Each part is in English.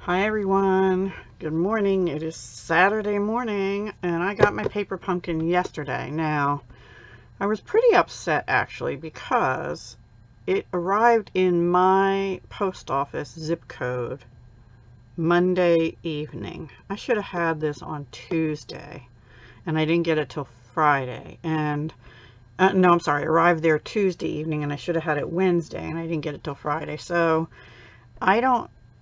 Hi everyone, good morning. It is Saturday morning and I got my paper pumpkin yesterday. Now, I was pretty upset actually because it arrived in my post office zip code Monday evening. I should have had this on Tuesday and I didn't get it till Friday. And no, I'm sorry, it arrived there Tuesday evening and I should have had it Wednesday and I didn't get it till Friday. So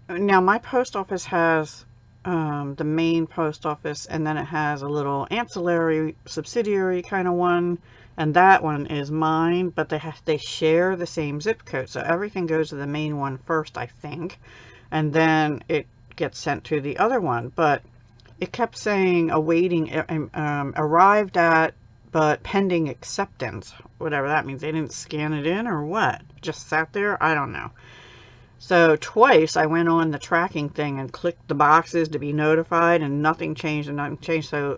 now my post office has the main post office, and then it has a little ancillary subsidiary kind of one, and that one is mine, but they share the same zip code, so everything goes to the main one first, I think, and then it gets sent to the other one. But it kept saying awaiting, arrived at, but pending acceptance, whatever that means. They didn't scan it in or what, just sat there. I don't know. So twice I went on the tracking thing and clicked the boxes to be notified, and nothing changed and nothing changed. So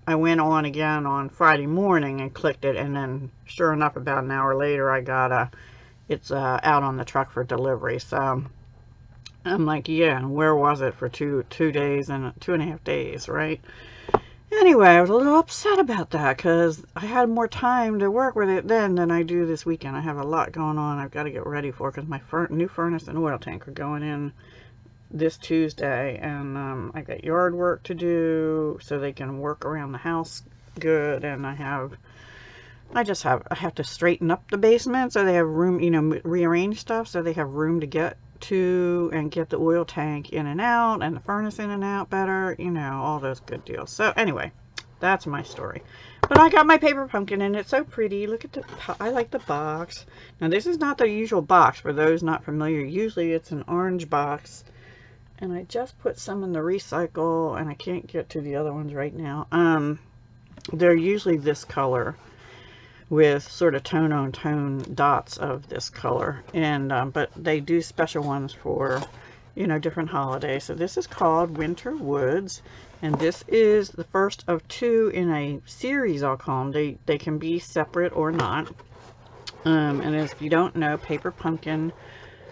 I went on again on Friday morning and clicked it, and then sure enough, about an hour later, I got it's out on the truck for delivery. So I'm like, yeah, and where was it for two days and 2.5 days, right? Anyway, I was a little upset about that because I had more time to work with it then than I do this weekend. I have a lot going on I've got to get ready for because my new furnace and oil tank are going in this Tuesday, and I got yard work to do so they can work around the house good, and I have to straighten up the basement so they have room, rearrange stuff so they have room to get to and get the oil tank in and out and the furnace in and out better, all those good deals. So anyway, that's my story. But I got my paper pumpkin and it's so pretty. Look at I like the box. Now this is not the usual box for those not familiar. Usually it's an orange box, and I just put some in the recycle and I can't get to the other ones right now. They're usually this color with sort of tone on tone dots of this color, and but they do special ones for different holidays. So this is called Winter Woods, and this is the first of two in a series, I'll call them. They can be separate or not. And if you don't know, paper pumpkin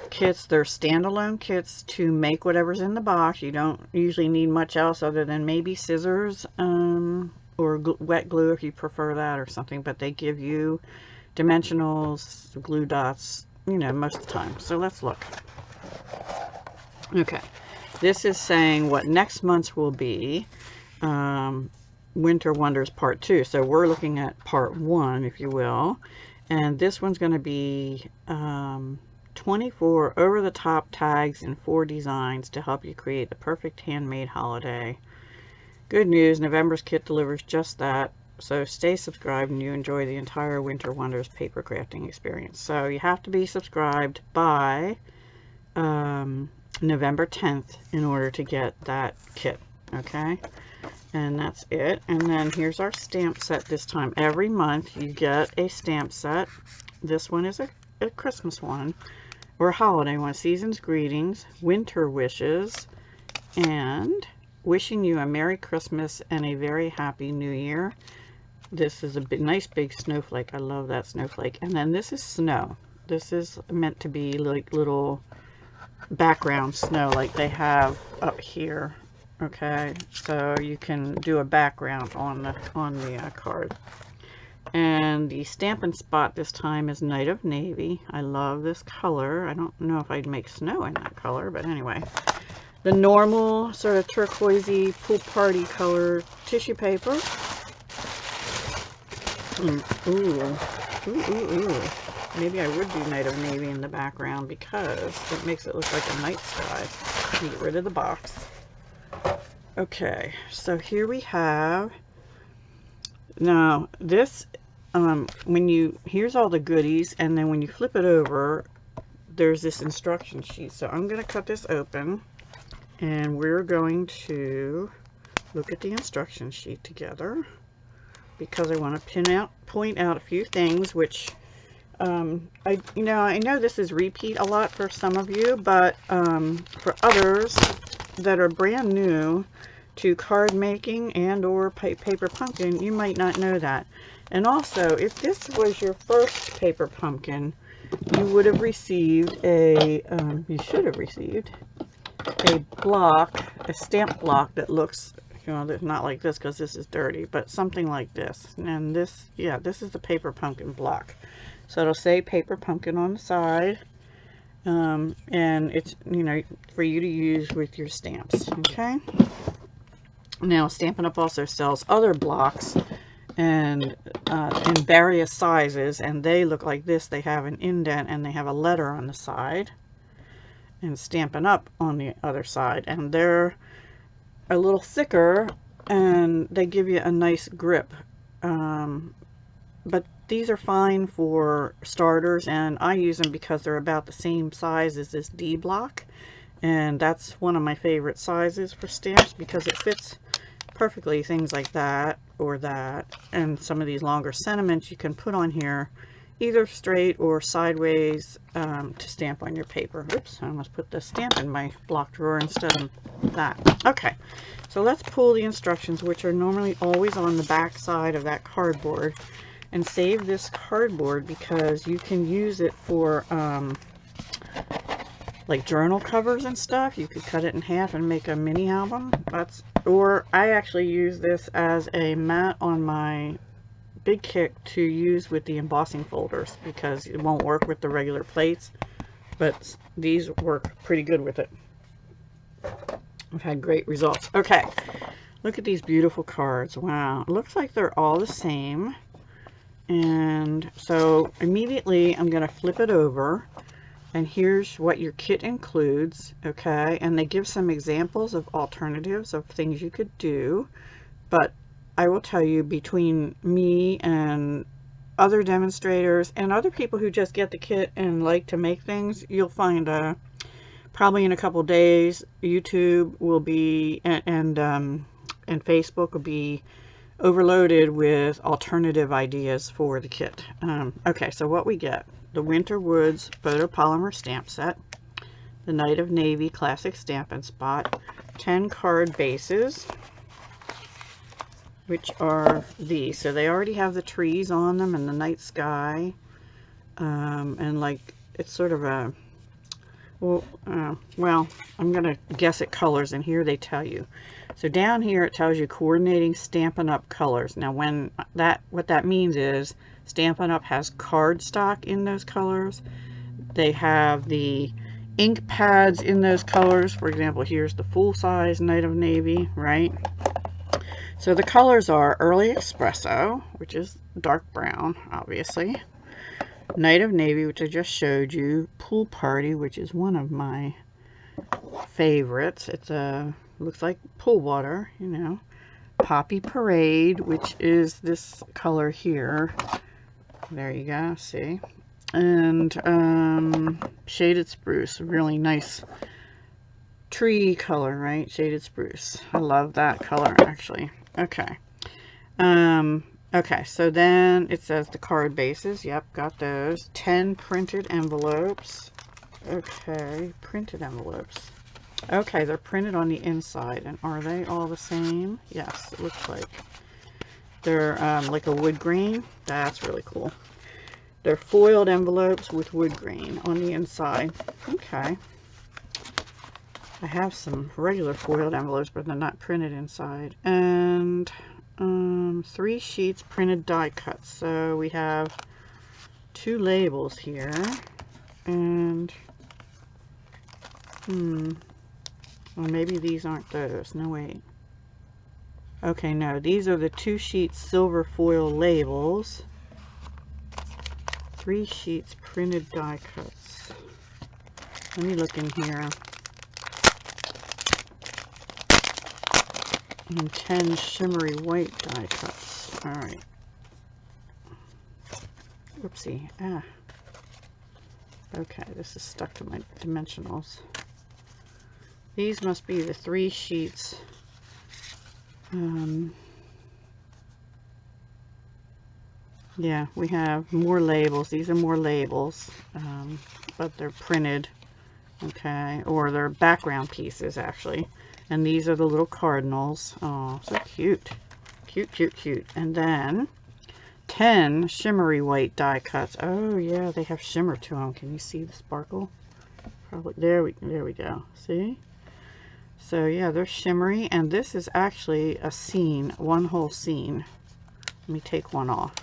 kits, they're standalone kits to make whatever's in the box. You don't usually need much else other than maybe scissors, or wet glue if you prefer that, or something, but they give you dimensionals, glue dots, most of the time. So let's look. Okay, this is saying what next month's will be, Winter Wonders Part 2. So we're looking at Part 1, if you will, and this one's going to be 24 over-the-top tags and 4 designs to help you create the perfect handmade holiday. Good news, November's kit delivers just that, so stay subscribed and you enjoy the entire Winter Wonders paper crafting experience. So you have to be subscribed by November 10th in order to get that kit, okay? And that's it. And then here's our stamp set this time. Every month you get a stamp set. This one is a Christmas one, or a holiday one. Season's Greetings, Winter Wishes, and wishing you a Merry Christmas and a very Happy New Year. This is a nice big snowflake. I love that snowflake. And then this is snow. This is meant to be like little background snow like they have up here. Okay, so you can do a background on the card. And the Stampin' Spot this time is Night of Navy. I love this color. I don't know if I'd make snow in that color, but anyway. The normal sort of turquoisey pool party color tissue paper. Ooh. Maybe I would do Night of Navy in the background because it makes it look like a night sky. Get rid of the box. Okay, so here we have, now this, here's all the goodies, and then when you flip it over, there's this instruction sheet. So I'm going to cut this open. And we're going to look at the instruction sheet together because I want to point out a few things which I know this is repeat a lot for some of you, but for others that are brand new to card making and or paper pumpkin, you might not know that. And also, if this was your first paper pumpkin, you would have received you should have received a block, a stamp block that looks, you know, not like this because this is dirty, but something like this. And this, yeah, this is the paper pumpkin block. So it'll say paper pumpkin on the side. And it's, you know, for you to use with your stamps. Okay. Now, Stampin' Up! Also sells other blocks and in various sizes, and they look like this. They have an indent and they have a letter on the side, and Stampin' Up! On the other side, and they're a little thicker and they give you a nice grip. But these are fine for starters, and I use them because they're about the same size as this D block, and that's one of my favorite sizes for stamps because it fits perfectly things like that or that, and some of these longer sentiments you can put on here either straight or sideways to stamp on your paper. Oops, I almost put the stamp in my block drawer instead of that. Okay, so let's pull the instructions, which are normally always on the back side of that cardboard, and save this cardboard because you can use it for like journal covers and stuff. You could cut it in half and make a mini album. Or I actually use this as a mat on my big kit to use with the embossing folders because it won't work with the regular plates, but these work pretty good with it. I've had great results. Okay, look at these beautiful cards. Wow, it looks like they're all the same. And so immediately I'm going to flip it over, and here's what your kit includes. Okay, and they give some examples of alternatives of things you could do, but I will tell you, between me and other demonstrators and other people who just get the kit and like to make things, you'll find probably in a couple days YouTube will be and Facebook will be overloaded with alternative ideas for the kit. Okay, so what we get: the Winter Woods photopolymer stamp set, the Night of Navy classic Stampin' Spot, 10 card bases, which are these. So they already have the trees on them and the night sky, and like it's sort of a well, I'm gonna guess at colors, and here they tell you. So down here it tells you coordinating Stampin' Up! Colors. Now what that means is Stampin' Up! Has cardstock in those colors. They have the ink pads in those colors. For example, here's the full-size Night of Navy, right? So the colors are Early Espresso, which is dark brown, obviously. Night of Navy, which I just showed you. Pool Party, which is one of my favorites. It's looks like pool water, you know. Poppy Parade, which is this color here. There you go, see. And Shaded Spruce, really nice tree color, right? Shaded Spruce. I love that color, actually. Okay. Okay, so then it says the card bases. Yep, got those. 10 printed envelopes. Okay, printed envelopes. Okay, they're printed on the inside. And are they all the same? Yes, it looks like. They're like a wood grain. That's really cool. They're foiled envelopes with wood grain on the inside. Okay. I have some regular foiled envelopes, but they're not printed inside. And 3 sheets printed die cuts. So we have 2 labels here. And well, maybe these aren't those. No, wait. Okay, no, these are the 2 sheets silver foil labels. 3 sheets printed die cuts. Let me look in here. And 10 shimmery white die cuts. All right. Whoopsie. Ah. Okay, this is stuck to my dimensionals. These must be the 3 sheets. Yeah, we have more labels. These are more labels, but they're printed, okay, or they're background pieces, actually. And these are the little cardinals. Oh, so cute. Cute, cute, cute. And then 10 shimmery white die cuts. Oh, yeah, they have shimmer to them. Can you see the sparkle? Probably. There we go. See? So yeah, they're shimmery, and this is actually a scene, one whole scene. Let me take one off.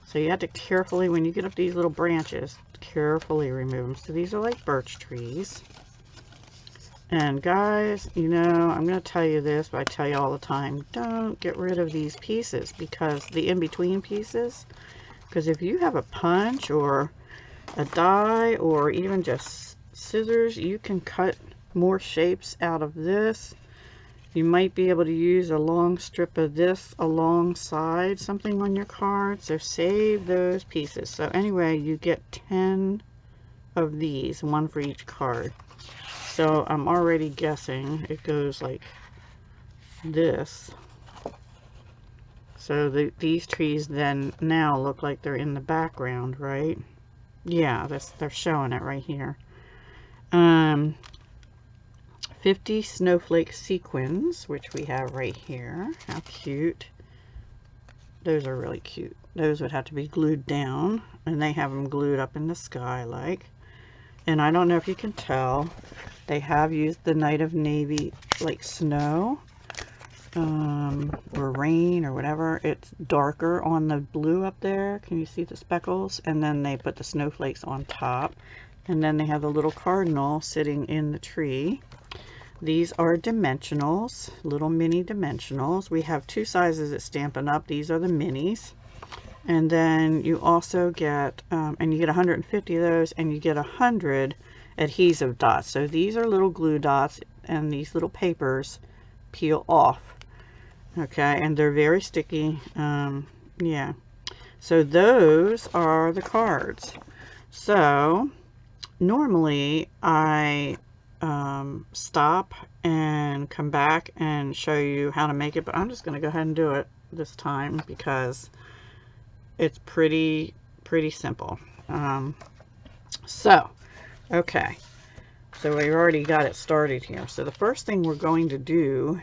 So you have to carefully, when you get up these little branches, carefully remove them. So these are like birch trees. And guys, you know, I'm going to tell you this, but I tell you all the time, don't get rid of these pieces, because the in-between pieces, because if you have a punch or a die or even just scissors, you can cut more shapes out of this. You might be able to use a long strip of this alongside something on your card, so save those pieces. So anyway, you get 10 of these, one for each card. So I'm already guessing it goes like this. So these trees then now look like they're in the background, right? Yeah, they're showing it right here. 50 snowflake sequins, which we have right here. How cute. Those are really cute. Those would have to be glued down, and they have them glued up in the sky like. And I don't know if you can tell, they have used the Night of Navy like snow or rain or whatever. It's darker on the blue up there. Can you see the speckles? And then they put the snowflakes on top. And then they have the little cardinal sitting in the tree. These are dimensionals, little mini dimensionals. We have two sizes at Stampin' Up. These are the minis. And then you also get, and you get 150 of those, and you get 100 adhesive dots. So these are little glue dots, and these little papers peel off. Okay, and they're very sticky. Yeah. So those are the cards. So normally I stop and come back and show you how to make it, but I'm just going to go ahead and do it this time because it's pretty simple. Okay, so we've already got it started here. So the first thing we're going to do,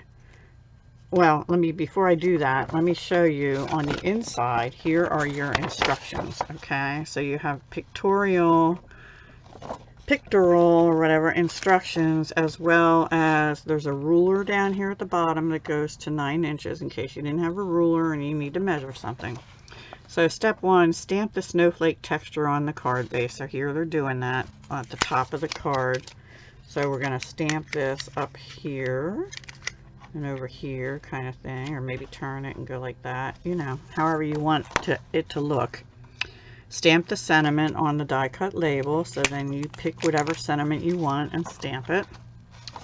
well, before I do that, let me show you on the inside. Here are your instructions. Okay, so you have pictorial or whatever instructions, as well as there's a ruler down here at the bottom that goes to 9 inches in case you didn't have a ruler and you need to measure something. So step 1, stamp the snowflake texture on the card base. So here they're doing that at the top of the card. So we're going to stamp this up here and over here kind of thing, or maybe turn it and go like that, you know, however you want it to look. Stamp the sentiment on the die cut label, so then you pick whatever sentiment you want and stamp it.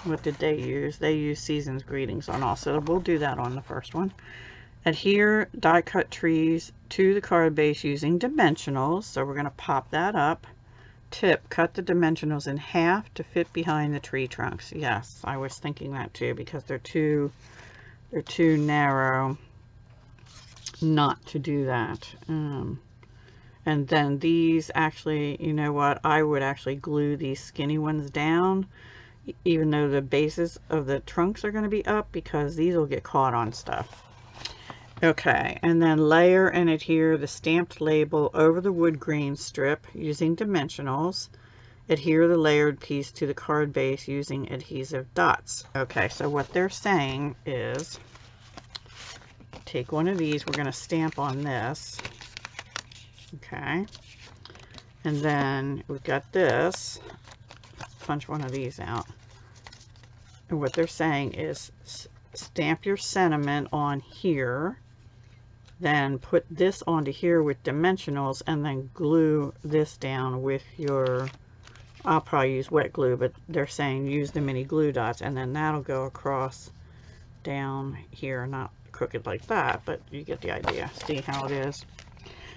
What did they use? They used Season's Greetings on all, so we'll do that on the first one. Adhere die cut trees to the card base using dimensionals, so we're going to pop that up. Tip, cut the dimensionals in half to fit behind the tree trunks. Yes, I was thinking that too, because they're too narrow not to do that. And then these actually, you know what, I would actually glue these skinny ones down, even though the bases of the trunks are going to be up, because these will get caught on stuff. Okay, and then layer and adhere the stamped label over the wood grain strip using dimensionals. Adhere the layered piece to the card base using adhesive dots. Okay, so what they're saying is, take one of these, we're going to stamp on this. Okay, and then we've got this. Punch one of these out. And what they're saying is stamp your sentiment on here, then put this onto here with dimensionals, and then glue this down with your, I'll probably use wet glue, but they're saying use the mini glue dots, and then that'll go across down here, not crooked like that, but you get the idea. See how it is?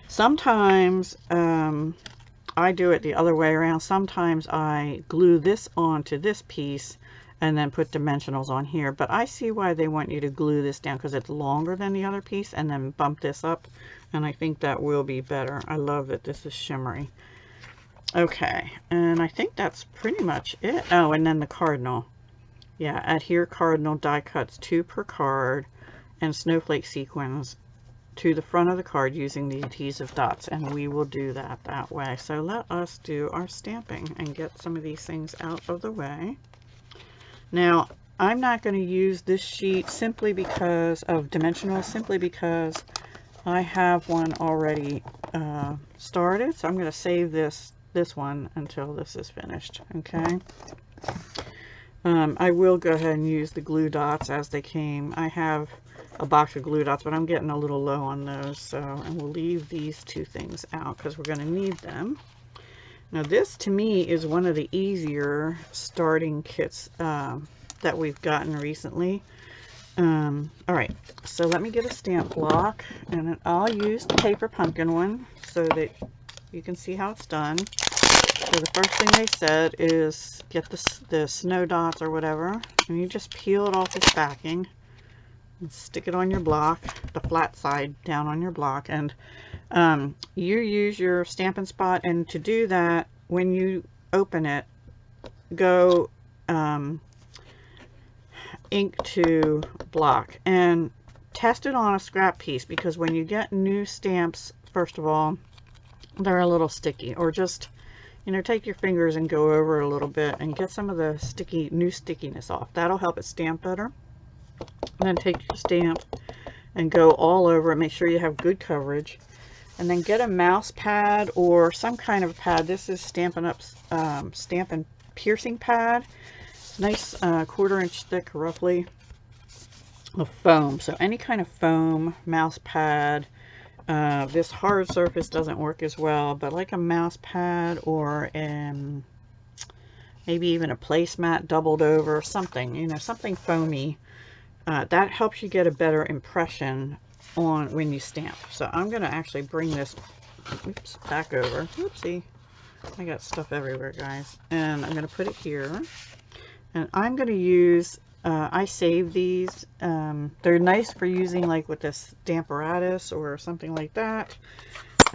Sometimes I do it the other way around. Sometimes I glue this onto this piece and then put dimensionals on here, but I see why they want you to glue this down, because it's longer than the other piece, and then bump this up, and I think that will be better. I love that this is shimmery. Okay, and I think that's pretty much it. Oh, and then the cardinal. Yeah, adhere cardinal die cuts 2 per card and snowflake sequins to the front of the card using the adhesive dots, and we will do that way. So let us do our stamping and get some of these things out of the way. Now I'm not going to use this sheet simply because of dimensional, simply because I have one already started. So I'm going to save this one until this is finished. Okay. I will go ahead and use the glue dots as they came. I have a box of glue dots, but I'm getting a little low on those, so and we'll leave these two things out because we're going to need them. Now this to me is one of the easier starting kits that we've gotten recently. All right, so let me get a stamp block, and I'll use the paper pumpkin one so that you can see how it's done. So the first thing they said is get the snow dots or whatever, and you just peel it off this backing and stick it on your block, the flat side down on your block, and you use your Stampin' Spot, and to do that, when you open it, go ink to block and test it on a scrap piece, because when you get new stamps, first of all, they're a little sticky, or just, you know, take your fingers and go over it a little bit and get some of the new stickiness off. That'll help it stamp better. And then take your stamp and go all over it. Make sure you have good coverage. And then get a mouse pad or some kind of pad. This is Stampin' Up's Stampin' Piercing Pad. Nice 1/4 inch thick, roughly, of foam. So any kind of foam, mouse pad. This hard surface doesn't work as well, but like a mouse pad or maybe even a placemat doubled over, something, you know, something foamy. That helps you get a better impression on when you stamp. So I'm going to actually bring this, oops, back over. Oopsie. I got stuff everywhere, guys. And I'm going to put it here. And I'm going to use, I save these. They're nice for using like with this Stamparatus or something like that.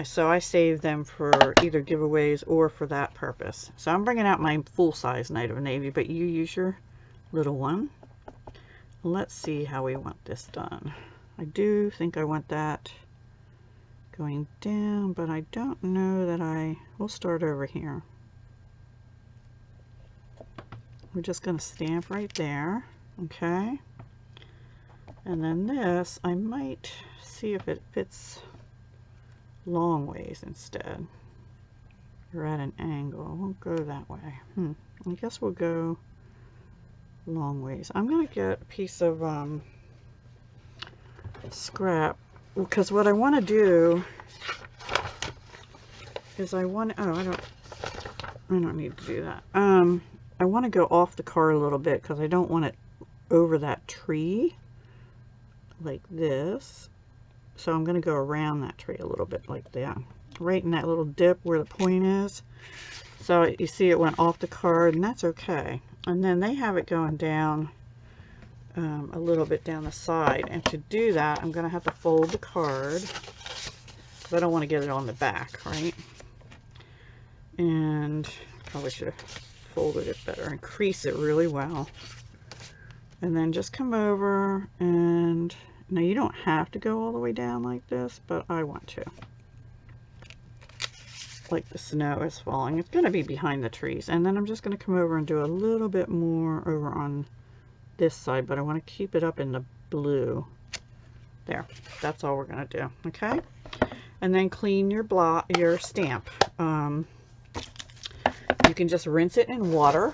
So I save them for either giveaways or for that purpose. So I'm bringing out my full-size Night of Navy, but you use your little one. Let's see how we want this done. I do think I want that going down, but I don't know that we'll start over here. We're just going to stamp right there, okay? And then this, I might see if it fits long ways instead. Or at an angle. We'll go that way. I guess we'll go long ways. I'm going to get a piece of scrap, because what I want to do is I don't need to do that. I want to go off the card a little bit because I don't want it over that tree like this. So I'm going to go around that tree a little bit like that, right in that little dip where the point is. So you see it went off the card, and that's okay. And then they have it going down a little bit down the side, and to do that I'm going to have to fold the card because I don't want to get it on the back, right? And probably should have folded it better and crease it really well, and then just come over, and now you don't have to go all the way down like this, but I want to, like the snow is falling. It's going to be behind the trees, and then I'm just going to come over and do a little bit more over on this side, but I want to keep it up in the blue. There, that's all we're going to do. Okay, and then clean your stamp. You can just rinse it in water.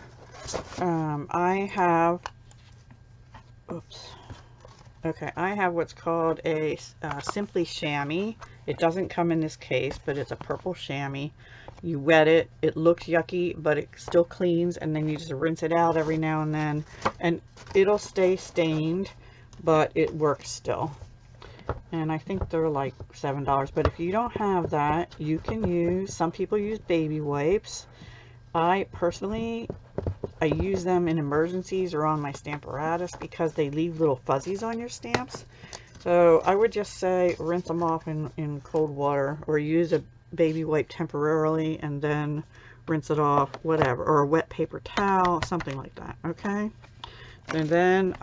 I have what's called a Simply Chamois. It doesn't come in this case, but it's a purple chamois. You wet it, it looks yucky, but it still cleans, and then you just rinse it out every now and then, and it'll stay stained, but it works still. And I think they're like $7, but if you don't have that, you can use, some people use baby wipes. I personally, I use them in emergencies or on my Stamparatus because they leave little fuzzies on your stamps. So I would just say rinse them off in cold water, or use a baby wipe temporarily and then rinse it off, whatever, or a wet paper towel, something like that. Okay, and then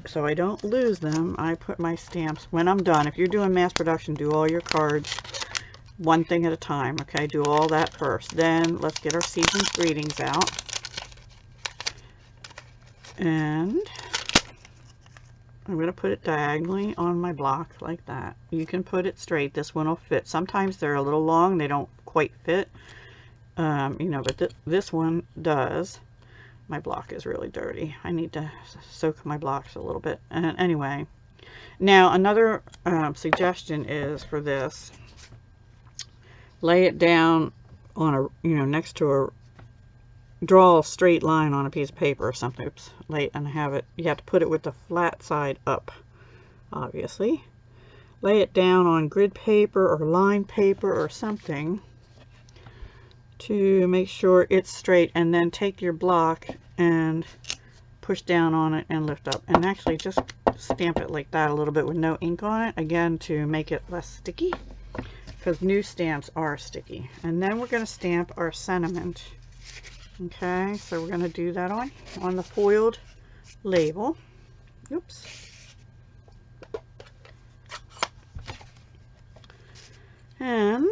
so I don't lose them, I put my stamps when I'm done. If you're doing mass production, do all your cards one thing at a time. Okay, do all that first. Then let's get our season's greetings out. And I'm going to put it diagonally on my block like that. You can put it straight. This one will fit. Sometimes they're a little long. They don't quite fit. You know, but this one does. My block is really dirty. I need to soak my blocks a little bit. And anyway, now another suggestion is for this, lay it down on a, you know, next to a, draw a straight line on a piece of paper or something. Oops, and have it, you have to put it with the flat side up, obviously. Lay it down on grid paper or line paper or something to make sure it's straight, and then take your block and push down on it and lift up, and actually just stamp it like that a little bit with no ink on it, again to make it less sticky, because new stamps are sticky. And then we're going to stamp our sentiment. Okay, so we're going to do that on the foiled label. Oops. And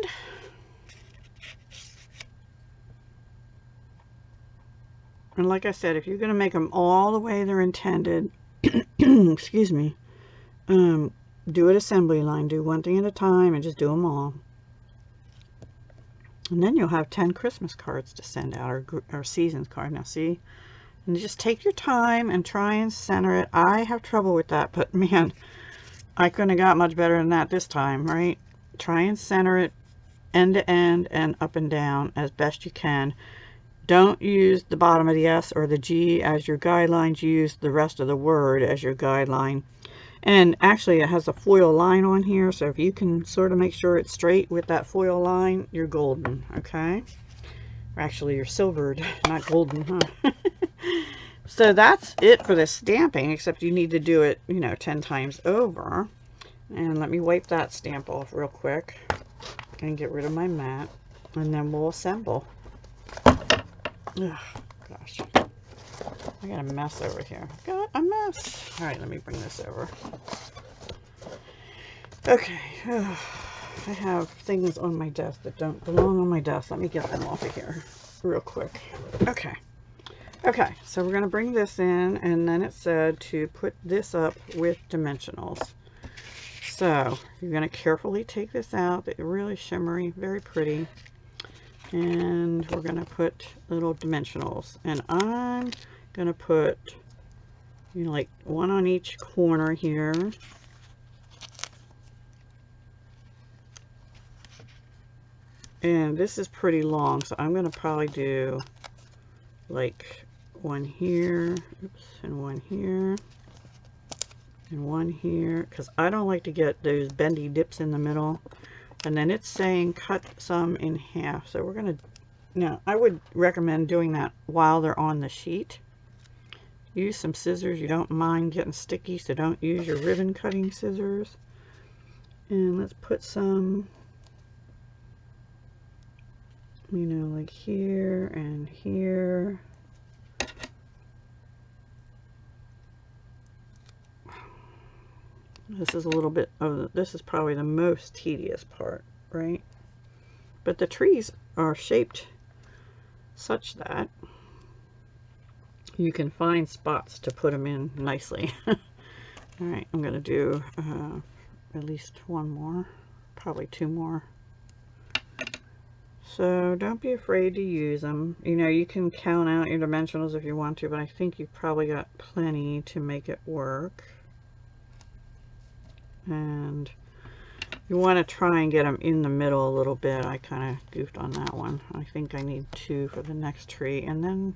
like I said, if you're going to make them all the way they're intended, excuse me, do it assembly line. Do one thing at a time and just do them all. And then you'll have 10 Christmas cards to send out, or seasons card. Now see, and just take your time and try and center it. I have trouble with that, but man, I couldn't have got much better than that this time, right? Try and center it end to end and up and down as best you can. Don't use the bottom of the S or the G as your guidelines. Use the rest of the word as your guideline. And actually it has a foil line on here, so if you can sort of make sure it's straight with that foil line, you're golden, okay? Or actually you're silvered, not golden, huh? So that's it for the stamping, except you need to do it, you know, 10 times over. And let me wipe that stamp off real quick and get rid of my mat, and then we'll assemble. Oh, gosh. I got a mess over here. Got a mess. All right, let me bring this over. Okay. Oh, I have things on my desk that don't belong on my desk. Let me get them off of here real quick. Okay. Okay, so we're going to bring this in, and then it said to put this up with dimensionals. So you're going to carefully take this out. They're really shimmery, very pretty. And we're going to put little dimensionals, and I'm going to put, you know, like one on each corner here. And this is pretty long, so I'm going to probably do like one here, oops, and one here, and one here, because I don't like to get those bendy dips in the middle. And then it's saying cut some in half. So we're going to, now I would recommend doing that while they're on the sheet. Use some scissors. You don't mind getting sticky, so don't use your ribbon cutting scissors. And let's put some, you know, like here and here. This is a little bit of, this is probably the most tedious part, right? But the trees are shaped such that you can find spots to put them in nicely. All right, I'm going to do at least one more, probably two more. So don't be afraid to use them. You know, you can count out your dimensionals if you want to, but I think you've probably got plenty to make it work. And you want to try and get them in the middle a little bit. I kind of goofed on that one. I think I need 2 for the next tree. And then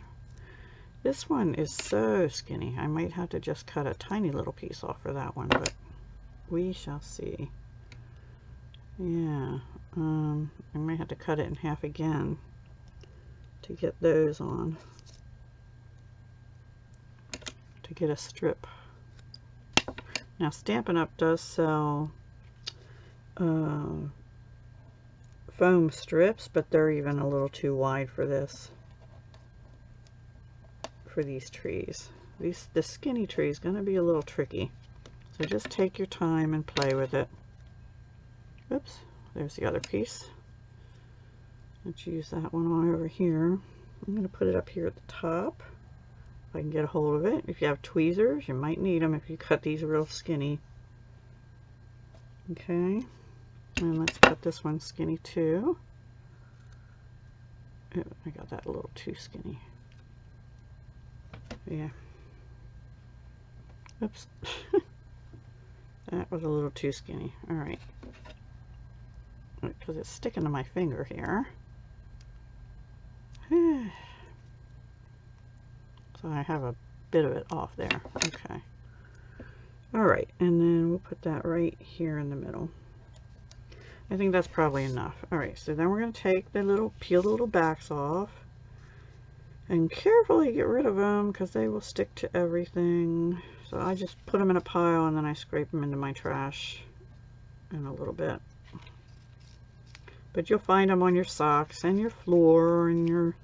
this one is so skinny. I might have to just cut a tiny little piece off for that one, but we shall see. Yeah, I might have to cut it in half again to get those on, to get a strip. Now Stampin' Up! Does sell foam strips, but they're even a little too wide for this, for these trees. The skinny tree is going to be a little tricky, so just take your time and play with it. Oops, there's the other piece. Let's use that one on over here. I'm going to put it up here at the top, if I can get a hold of it. If you have tweezers, you might need them if you cut these real skinny. Okay, and let's cut this one skinny too. Oh, I got that a little too skinny. Yeah. Oops. That was a little too skinny. All right. Because it's sticking to my finger here. So I have a bit of it off there. Okay. All right, and then we'll put that right here in the middle. I think that's probably enough. All right, so then we're going to take the little, peel the little backs off and carefully get rid of them because they will stick to everything. So I just put them in a pile and then I scrape them into my trash in a little bit. But you'll find them on your socks and your floor and your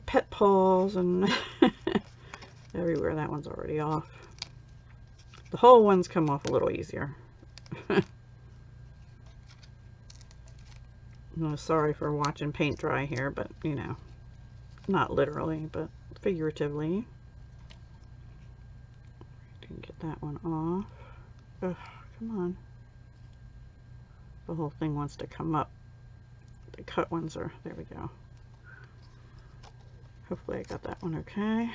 pet paws and everywhere. That one's already off. The whole ones come off a little easier. No, sorry for watching paint dry here, but you know, not literally, but figuratively. Didn't get that one off. Ugh, come on. The whole thing wants to come up. The cut ones are, there we go. Hopefully I got that one okay.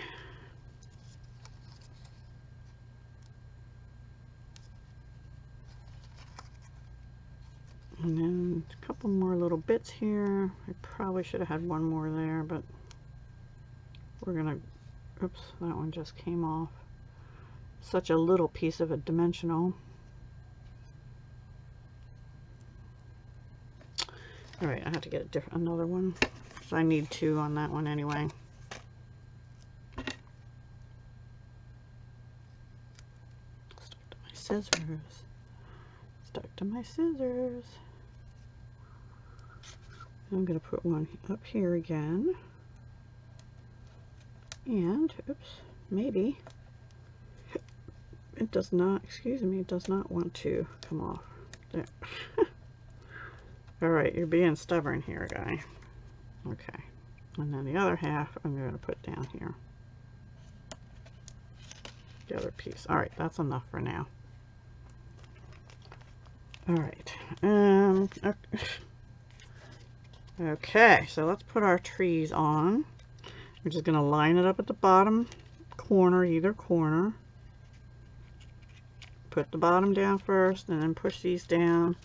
And then a couple more little bits here. I probably should have had one more there, but we're gonna, oops, that one just came off. Such a little piece of a dimensional. All right, I have to get another one. So I need two on that one anyway. Stuck to my scissors. Stuck to my scissors. I'm going to put one up here again. And, oops, maybe it does not, excuse me, it does not want to come off. There. All right, you're being stubborn here, guy. Okay. And then the other half I'm going to put down here. The other piece. All right, that's enough for now. All right. Okay, so let's put our trees on. We're just going to line it up at the bottom corner, either corner. Put the bottom down first and then push these down.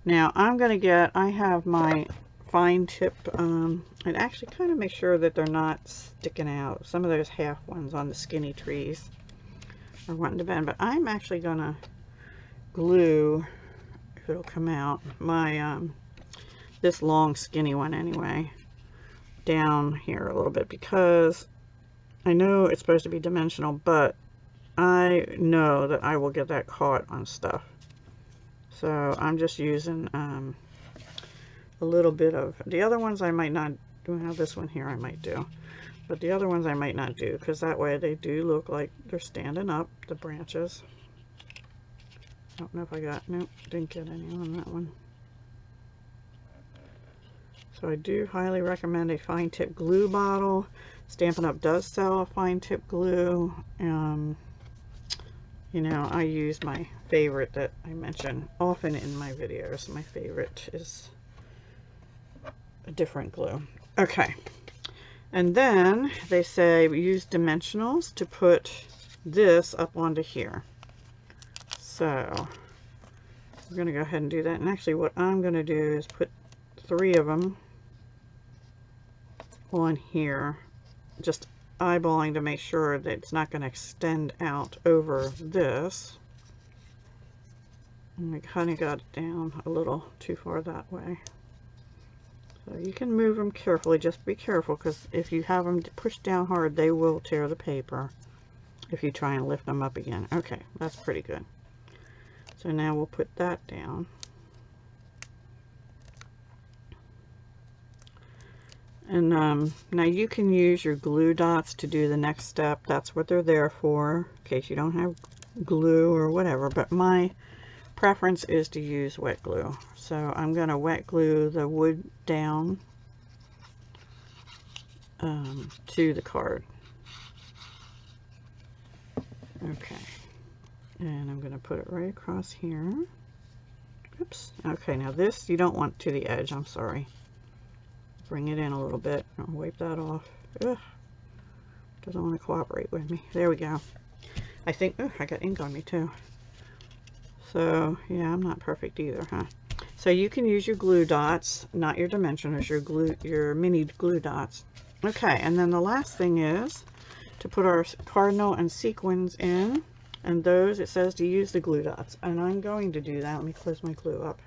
Now I'm going to get, I have my fine tip, and actually kind of make sure that they're not sticking out. Some of those half ones on the skinny trees are wanting to bend, but I'm actually going to glue, if it'll come out, my this long skinny one anyway, down here a little bit, because I know it's supposed to be dimensional, but I know that I will get that caught on stuff. So I'm just using a little bit of, the other ones I might not do. Well, this one here I might do, but the other ones I might not do, because that way they do look like they're standing up, the branches. I don't know if I got, nope, didn't get any on that one. So I do highly recommend a fine tip glue bottle. Stampin' Up! Does sell a fine tip glue. You know, I use my favorite that I mention often in my videos. My favorite is a different glue. Okay. And then they say we use dimensionals to put this up onto here. So we're going to go ahead and do that. And actually what I'm going to do is put 3 of them on here, just eyeballing to make sure that it's not going to extend out over this. And I kind of got it down a little too far that way. So you can move them carefully, just be careful, because if you have them pushed down hard, they will tear the paper if you try and lift them up again. Okay, that's pretty good. So now we'll put that down. And now you can use your glue dots to do the next step. That's what they're there for, in case you don't have glue or whatever. But my preference is to use wet glue. So I'm going to wet glue the wood down to the card. Okay, and I'm going to put it right across here. Oops. Okay, now this you don't want to the edge. I'm sorry. Bring it in a little bit. I'll wipe that off. Ugh. Doesn't want to cooperate with me. There we go. I think, oh, I got ink on me too. So, yeah, I'm not perfect either, huh? So you can use your glue dots, not your dimensioners, your mini glue dots. Okay, and then the last thing is to put our cardinal and sequins in. And those, it says to use the glue dots. And I'm going to do that. Let me close my glue up.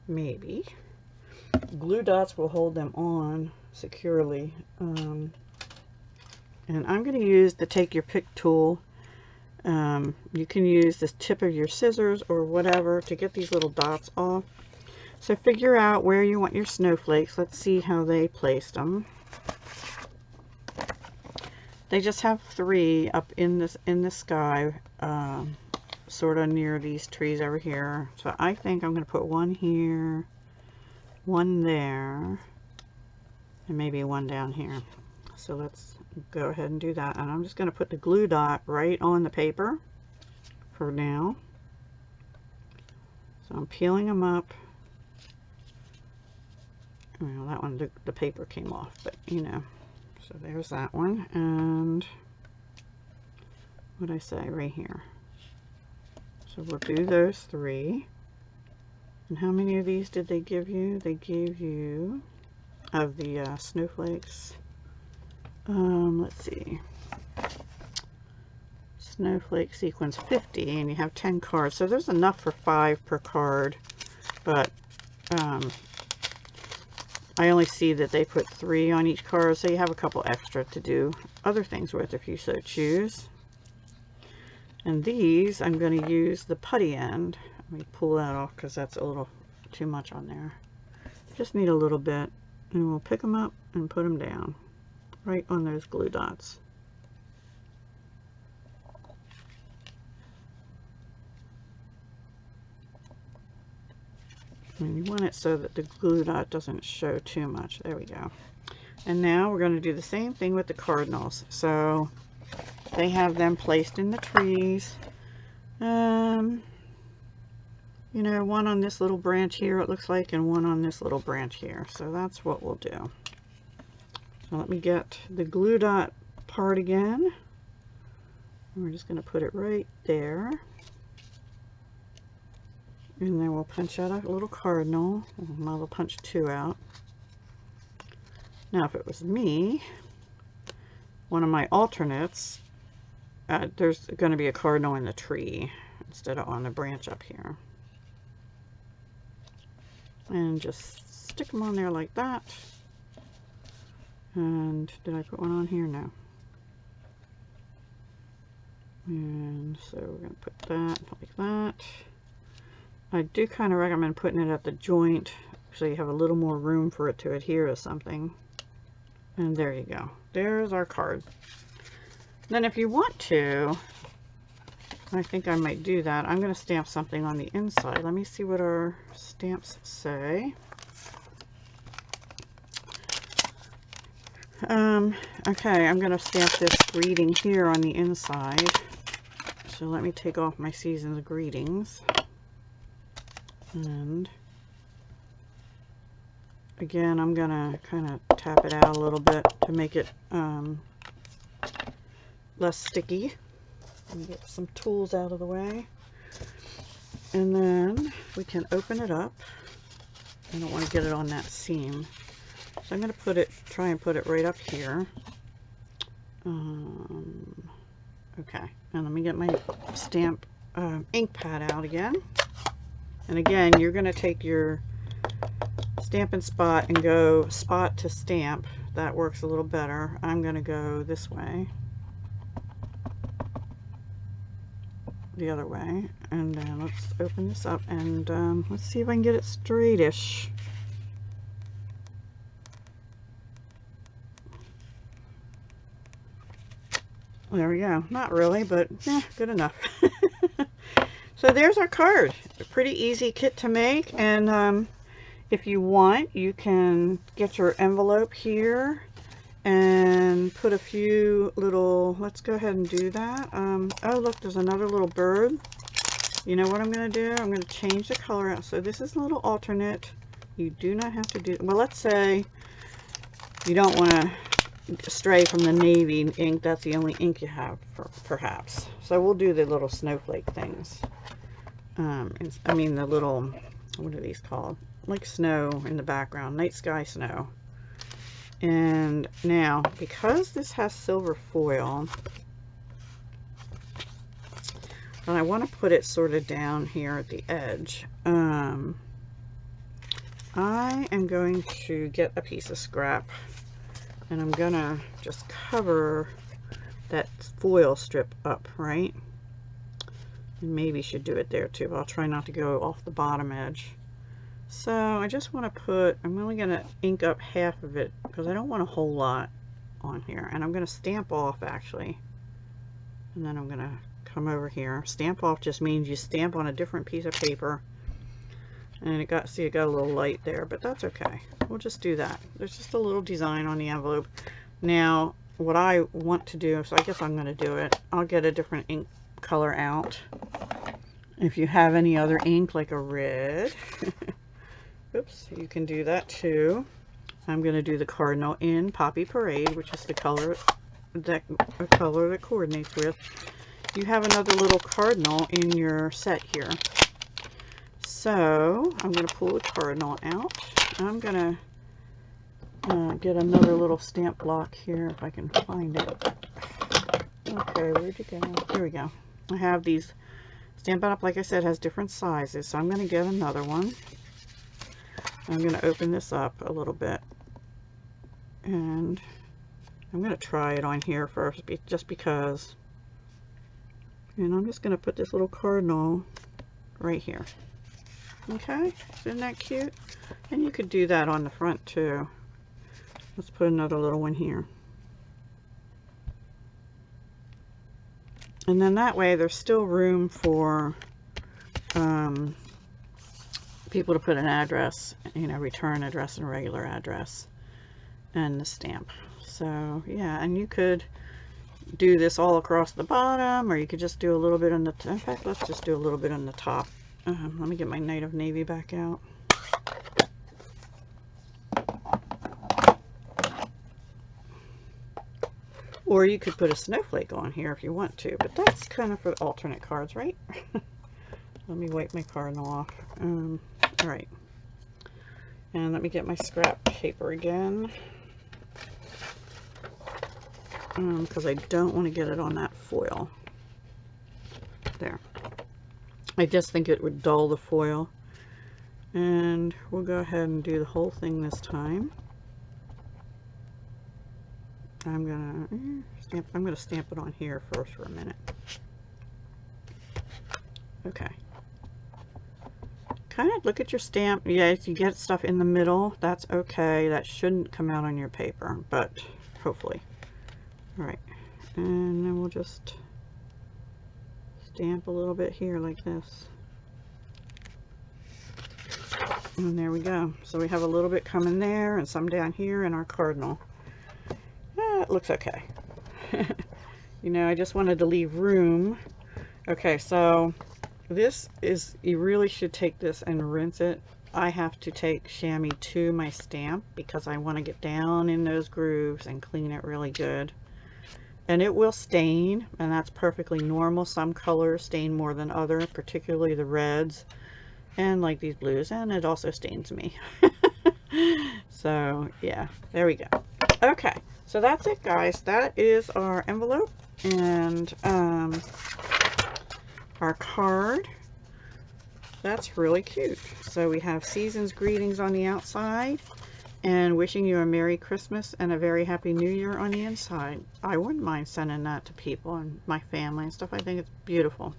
Maybe. Glue dots will hold them on securely. And I'm going to use the take your pick tool. You can use the tip of your scissors or whatever to get these little dots off. So figure out where you want your snowflakes. Let's see how they placed them. They just have 3 up in the sky, sort of near these trees over here. So I think I'm going to put one here, one there, and maybe one down here. So let's go ahead and do that. And I'm just going to put the glue dot right on the paper for now. So I'm peeling them up. Well, that one, the paper came off, but you know. So there's that one, and what did I say right here? So we'll do those 3. And how many of these did they give you? They gave you, of the snowflakes, let's see, snowflake sequence 50, and you have 10 cards. So there's enough for 5 per card, but I only see that they put 3 on each card, so you have a couple extra to do other things with if you so choose. And these, I'm going to use the putty end. Let me pull that off because that's a little too much on there. Just need a little bit, and we'll pick them up and put them down right on those glue dots. And you want it so that the glue dot doesn't show too much. There we go. And now we're going to do the same thing with the cardinals. So they have them placed in the trees. You know, one on this little branch here, it looks like, and one on this little branch here. So that's what we'll do. So let me get the glue dot part again. We're just going to put it right there. And then we'll punch out a little cardinal. I'll punch 2 out. Now, if it was me, one of my alternates, there's going to be a cardinal in the tree instead of on the branch up here. And just stick them on there like that. And did I put one on here? No. And so we're going to put that like that. I do kind of recommend putting it at the joint so you have a little more room for it to adhere to something. And there you go. There's our card. Then if you want to, I think I might do that. I'm going to stamp something on the inside. Let me see what our stamps say. Okay, I'm going to stamp this greeting here on the inside. So let me take off my season's greetings. And again, I'm going to kind of tap it out a little bit to make it less sticky. Let me get some tools out of the way. And then we can open it up. I don't want to get it on that seam. So I'm going to put it, try and put it right up here. Okay, and let me get my stamp ink pad out again. And again, you're going to take your Stampin' Spot and go spot to stamp. That works a little better. I'm going to go this way. The other way. And then let's open this up and let's see if I can get it straightish. There we go. Not really, but good enough. So there's our card. A pretty easy kit to make, and if you want, you can get your envelope here and put a few little, let's go ahead and do that. Oh look, there's another little bird. You know what I'm going to do? I'm going to change the color out. So this is a little alternate. You do not have to do, well, let's say you don't want to stray from the navy ink. That's the only ink you have, perhaps. So we'll do the little snowflake things. I mean the little, what are these called? Like snow in the background, night sky snow. And now, because this has silver foil, and I want to put it sort of down here at the edge, I am going to get a piece of scrap, and I'm gonna just cover that foil strip up, right? And maybe should do it there too, but I'll try not to go off the bottom edge. So I just want to put, I'm only going to ink up half of it because I don't want a whole lot on here. And I'm going to stamp off actually. And then I'm going to come over here. Stamp off just means you stamp on a different piece of paper. And it got, see, it got a little light there, but that's okay. We'll just do that. There's just a little design on the envelope. Now, what I want to do, so I guess I'm going to do it. I'll get a different ink color out. If you have any other ink, like a red, oops, you can do that too. I'm going to do the Cardinal in Poppy Parade, which is the color that coordinates with. You have another little cardinal in your set here. So I'm going to pull the cardinal out. I'm going to get another little stamp block here if I can find it. Okay, where'd you go? Here we go. I have these Stamp It Up, like I said, has different sizes, so I'm going to get another one. I'm going to open this up a little bit, and I'm going to try it on here first, just because. And I'm just going to put this little cardinal right here. Okay, isn't that cute? And you could do that on the front too. Let's put another little one here. And then that way there's still room for people to put an address, you know, return address and regular address, and the stamp. So yeah, and you could do this all across the bottom, or you could just do a little bit on the, in fact, let's just do a little bit on the top. Let me get my Night of Navy back out. Or you could put a snowflake on here if you want to, but that's kind of for alternate cards, right? Let me wipe my cardinal off. All right. And let me get my scrap paper again. Because I don't want to get it on that foil. There. I just think it would dull the foil. And we'll go ahead and do the whole thing this time. I'm gonna stamp it on here first for a minute. Okay. Kind of look at your stamp. Yeah, if you get stuff in the middle, that's okay. That shouldn't come out on your paper, but hopefully. All right, and then we'll just stamp a little bit here like this. And there we go. So we have a little bit coming there and some down here in our cardinal. It looks okay. You know, I just wanted to leave room. Okay, so this is, you really should take this and rinse it. I have to take chamois to my stamp because I want to get down in those grooves and clean it really good. And it will stain, and that's perfectly normal. Some colors stain more than others, particularly the reds and like these blues, and it also stains me. So yeah, there we go. Okay, so that's it, guys. That is our envelope and our card. That's really cute. So we have season's greetings on the outside and wishing you a Merry Christmas and a very Happy New Year on the inside. I wouldn't mind sending that to people and my family and stuff. I think it's beautiful.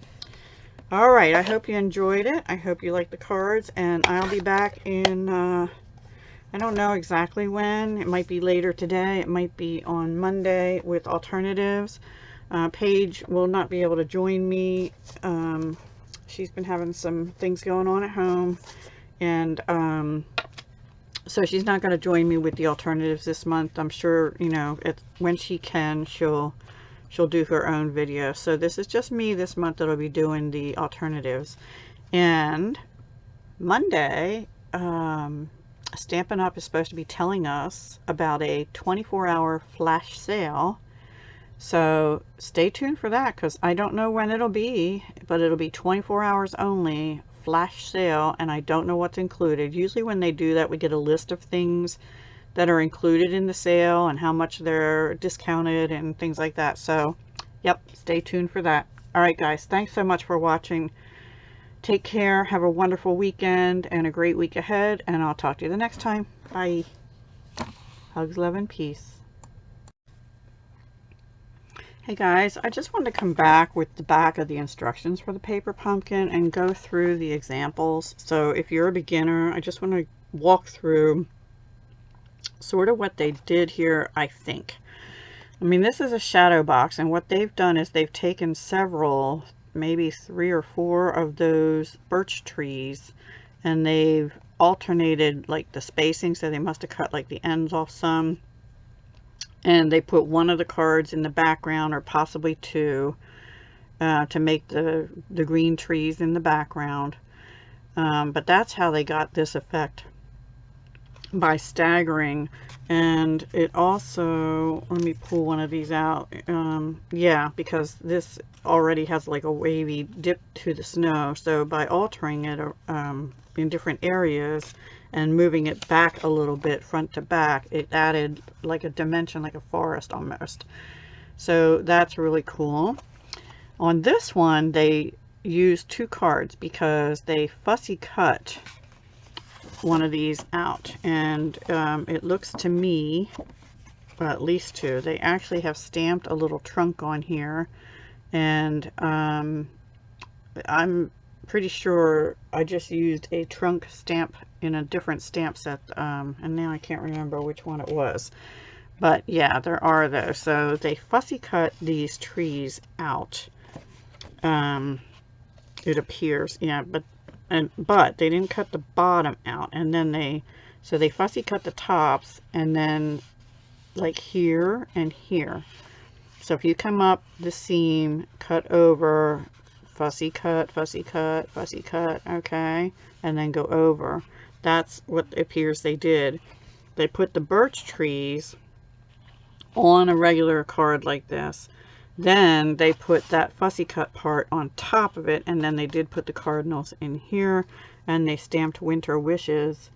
All right, I hope you enjoyed it. I hope you like the cards, and I'll be back in I don't know exactly when. It might be later today. It might be on Monday with alternatives. Paige will not be able to join me. She's been having some things going on at home, and So she's not going to join me with the alternatives this month. I'm sure, you know, when she can, she'll do her own video. So this is just me this month that'll be doing the alternatives. And Monday, Stampin' Up! Is supposed to be telling us about a 24-hour flash sale. So stay tuned for that, because I don't know when it'll be, but it'll be 24 hours only flash sale, and I don't know what's included. Usually when they do that, we get a list of things that are included in the sale and how much they're discounted and things like that. So yep, stay tuned for that. All right guys, thanks so much for watching. Take care, have a wonderful weekend and a great week ahead, and I'll talk to you the next time. Bye. Hugs, love, and peace. Hey guys, I just wanted to come back with the back of the instructions for the paper pumpkin and go through the examples. So if you're a beginner, I just want to walk through sort of what they did here, I think. I mean, this is a shadow box, and what they've done is they've taken several, maybe 3 or 4 of those birch trees, and they've alternated like the spacing, so they must have cut like the ends off some. And they put one of the cards in the background, or possibly 2, to make the green trees in the background. But that's how they got this effect, by staggering. And it also, let me pull one of these out. Yeah, because this already has like a wavy dip to the snow. So by altering it in different areas, and moving it back a little bit front to back, it added like a dimension, like a forest almost. So that's really cool. On this one, they used 2 cards because they fussy cut one of these out, and it looks to me, well, at least 2, they actually have stamped a little trunk on here, and I'm pretty sure I just used a trunk stamp in a different stamp set, and now I can't remember which one it was, but yeah, there are those. So they fussy cut these trees out, it appears, yeah, but they didn't cut the bottom out, and then they fussy cut the tops, and then like here and here. So if you come up the seam, cut over, fussy cut, fussy cut, fussy cut, okay, and then go over. That's what it appears they did. They put the birch trees on a regular card like this. Then they put that fussy cut part on top of it, and then they did put the cardinals in here, and they stamped winter wishes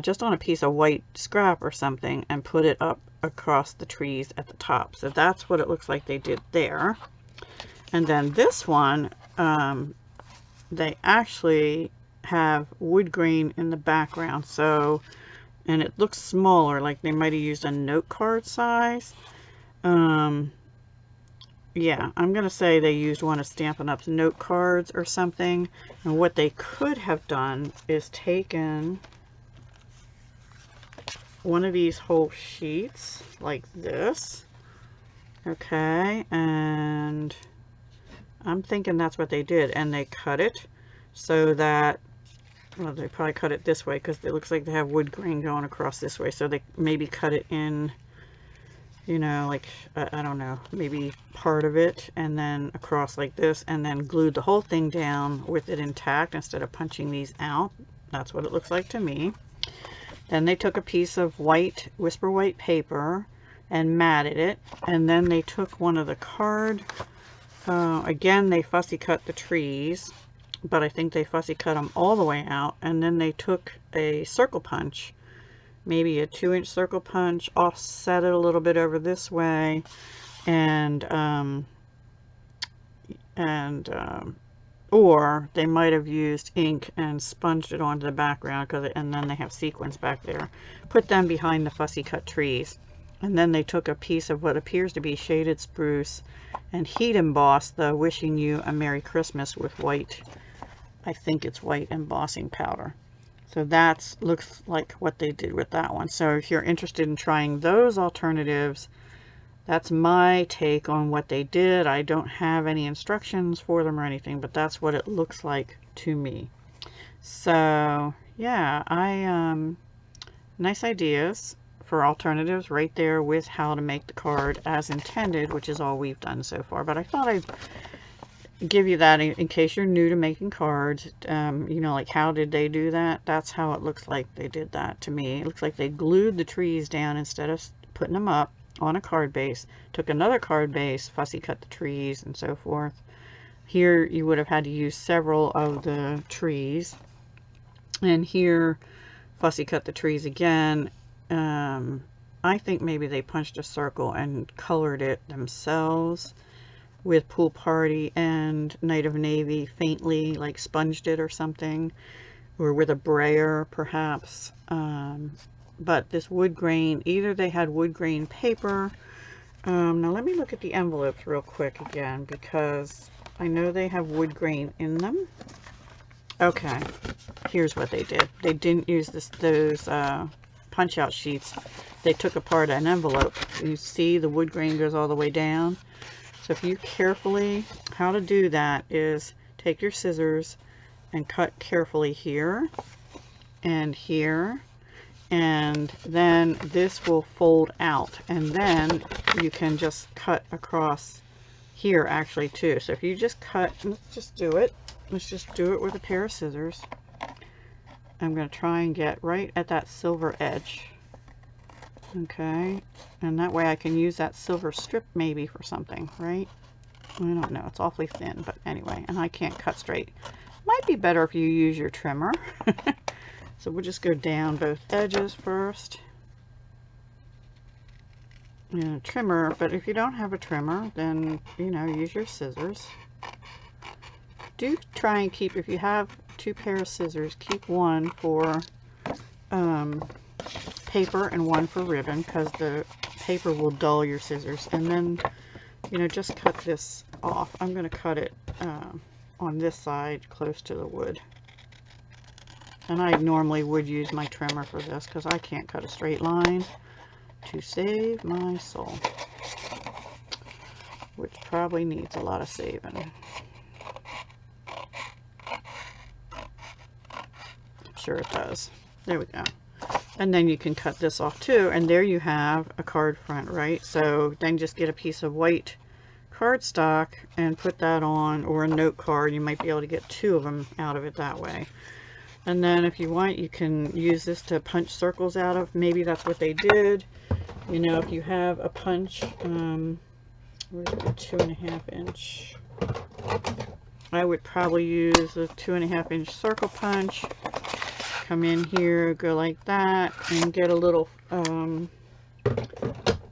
just on a piece of white scrap or something, and put it up across the trees at the top. So that's what it looks like they did there. And then this one, they actually have wood grain in the background, so, and it looks smaller, like they might have used a note card size. Yeah, I'm gonna say they used one of Stampin' Up's note cards or something. And what they could have done is taken one of these whole sheets like this, okay, and I'm thinking that's what they did, and they cut it so that, well, they probably cut it this way because it looks like they have wood grain going across this way, so they maybe cut it in, you know, like, I don't know, maybe part of it, and then across like this, and then glued the whole thing down with it intact instead of punching these out. That's what it looks like to me. Then they took a piece of white, whisper white paper and matted it, and then they took one of the card, again they fussy cut the trees, but I think they fussy cut them all the way out, and then they took a circle punch, maybe a 2-inch circle punch, offset it a little bit over this way, and or they might have used ink and sponged it onto the background, and then they have sequins back there. Put them behind the fussy cut trees. And then they took a piece of what appears to be shaded spruce and heat embossed the wishing you a Merry Christmas with white, I think it's white embossing powder. So that looks like what they did with that one. So if you're interested in trying those alternatives, that's my take on what they did. I don't have any instructions for them or anything, but that's what it looks like to me. So yeah, nice ideas for alternatives right there with how to make the card as intended, which is all we've done so far. But I thought I'd give you that in case you're new to making cards. You know, like, how did they do that? That's how it looks like they did that to me. It looks like they glued the trees down instead of putting them up on a card base. Took another card base, fussy cut the trees and so forth. Here you would have had to use several of the trees, and here fussy cut the trees again. I think maybe they punched a circle and colored it themselves with Pool Party and Night of Navy faintly, like sponged it or something, or with a brayer perhaps. But this wood grain, either they had wood grain paper. Now let me look at the envelopes real quick again, because I know they have wood grain in them. Okay, here's what they did. They didn't use those punch out sheets. They took apart an envelope. You see the wood grain goes all the way down. So if you carefully, how to do that is take your scissors and cut carefully here and here, and then this will fold out, and then you can just cut across here actually too. So if you just cut, let's just do it with a pair of scissors. I'm going to try and get right at that silver edge. Okay, and that way I can use that silver strip maybe for something, right? I don't know, it's awfully thin, but anyway, and I can't cut straight. Might be better if you use your trimmer. So we'll just go down both edges first. And a trimmer, but if you don't have a trimmer, then, you know, use your scissors. Do try and keep, if you have two pairs of scissors, keep one for paper and one for ribbon, because the paper will dull your scissors. And then, you know, just cut this off. I'm going to cut it on this side close to the wood. And I normally would use my trimmer for this because I can't cut a straight line to save my soul, which probably needs a lot of saving. I'm sure it does. There we go. And then you can cut this off too, and there you have a card front, right? So then just get a piece of white cardstock and put that on, or a note card. You might be able to get two of them out of it that way. And then if you want, you can use this to punch circles out of. Maybe that's what they did. You know, if you have a punch, where's the 2.5 inch? I would probably use a 2.5 inch circle punch. Come in here, go like that, and get a little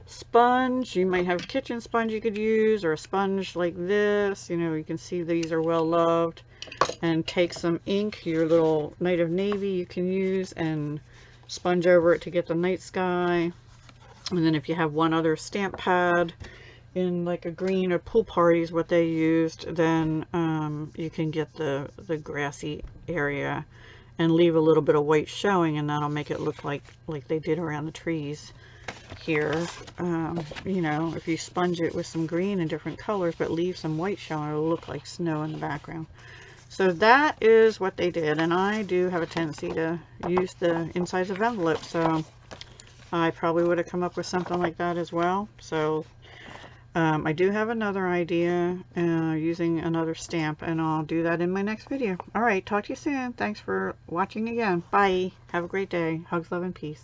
sponge. You might have a kitchen sponge you could use, or a sponge like this. You know, you can see these are well loved. And take some ink, your little Night of Navy you can use, and sponge over it to get the night sky. And then if you have one other stamp pad in like a green, or Pool Party is what they used, then you can get the grassy area and leave a little bit of white showing, and that'll make it look like they did around the trees here. You know, if you sponge it with some green and different colors but leave some white showing, it'll look like snow in the background. So that is what they did, and I do have a tendency to use the insides of envelopes, so I probably would have come up with something like that as well. So I do have another idea using another stamp, and I'll do that in my next video. Alright, talk to you soon. Thanks for watching again. Bye. Have a great day. Hugs, love, and peace.